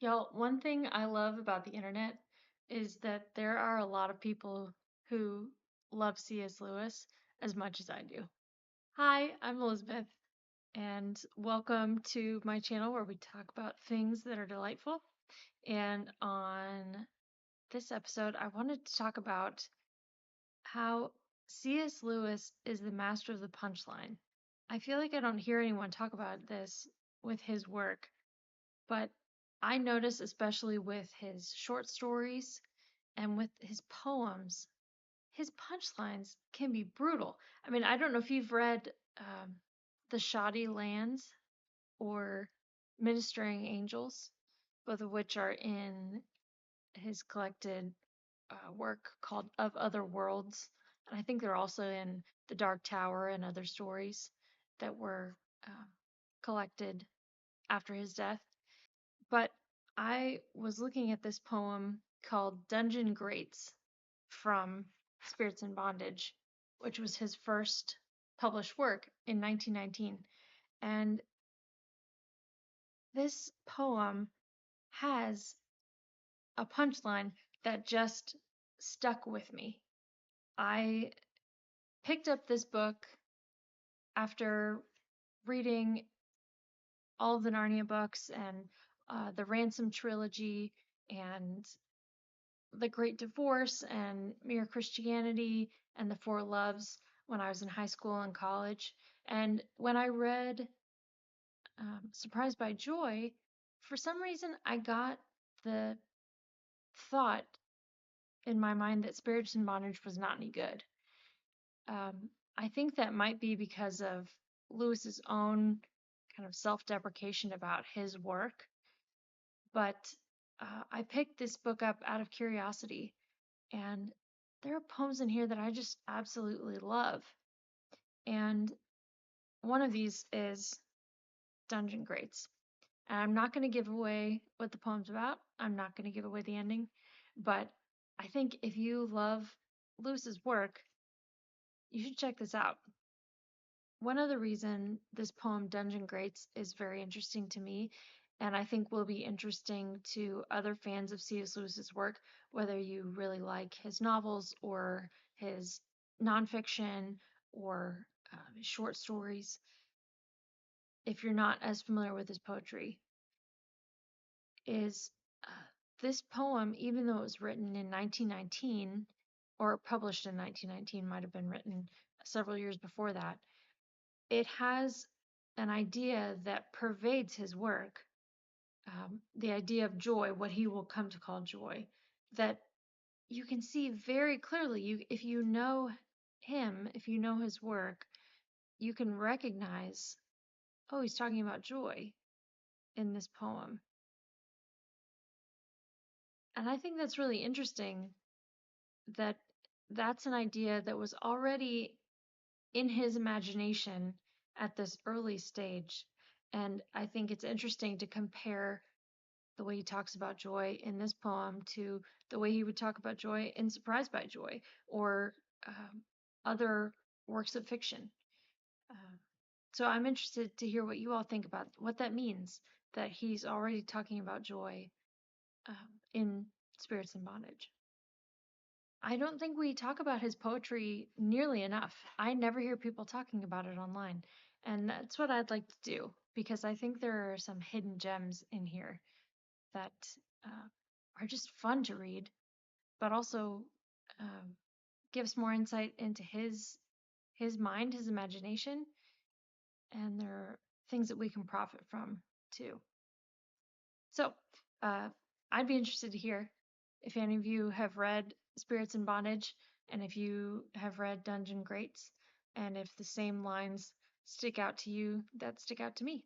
Y'all, one thing I love about the internet is that there are a lot of people who love C.S. Lewis as much as I do. Hi, I'm Elizabeth, and welcome to my channel where we talk about things that are delightful. And on this episode, I wanted to talk about how C.S. Lewis is the master of the punchline. I feel like I don't hear anyone talk about this with his work, but I notice, especially with his short stories and with his poems, his punchlines can be brutal. I mean, I don't know if you've read The Shoddy Lands or Ministering Angels, both of which are in his collected work called Of Other Worlds. And I think they're also in The Dark Tower and other stories that were uh, collected after his death. But I was looking at this poem called Dungeon Grates from Spirits in Bondage, which was his first published work in 1919. And this poem has a punchline that just stuck with me. I picked up this book after reading all of the Narnia books and the Ransom trilogy and The Great Divorce and Mere Christianity and The Four Loves when I was in high school and college. And when I read Surprised by Joy, for some reason I got the thought in my mind that Spirits in Bondage was not any good. I think that might be because of Lewis's own kind of self-deprecation about his work, but I picked this book up out of curiosity, and there are poems in here that I just absolutely love. And one of these is Dungeon Grates. And I'm not going to give away what the poem's about. I'm not going to give away the ending. But I think if you love Lewis's work, you should check this out. One other reason this poem, Dungeon Grates, is very interesting to me, and I think will be interesting to other fans of C.S. Lewis's work, whether you really like his novels or his nonfiction or his short stories, if you're not as familiar with his poetry, is uh, this poem, even though it was written in 1919 or published in 1919, might have been written several years before that, it has an idea that pervades his work, the idea of joy, what he will come to call joy, that you can see very clearly. If you know him, if you know his work, you can recognize, oh, he's talking about joy in this poem. And I think that's really interesting that that's an idea that was already in his imagination at this early stage. And I think it's interesting to compare the way he talks about joy in this poem to the way he would talk about joy in Surprised by Joy or other works of fiction. Uh, so I'm interested to hear what you all think about what that means that he's already talking about joy in Spirits in Bondage. I don't think we talk about his poetry nearly enough. I never hear people talking about it online. And that's what I'd like to do because I think there are some hidden gems in here that uh, are just fun to read, but also um, gives more insight into his mind, his imagination, and there are things that we can profit from too. So uh, I'd be interested to hear if any of you have read Spirits in Bondage and if you have read Dungeon Greats and if the same lines stick out to you that stick out to me.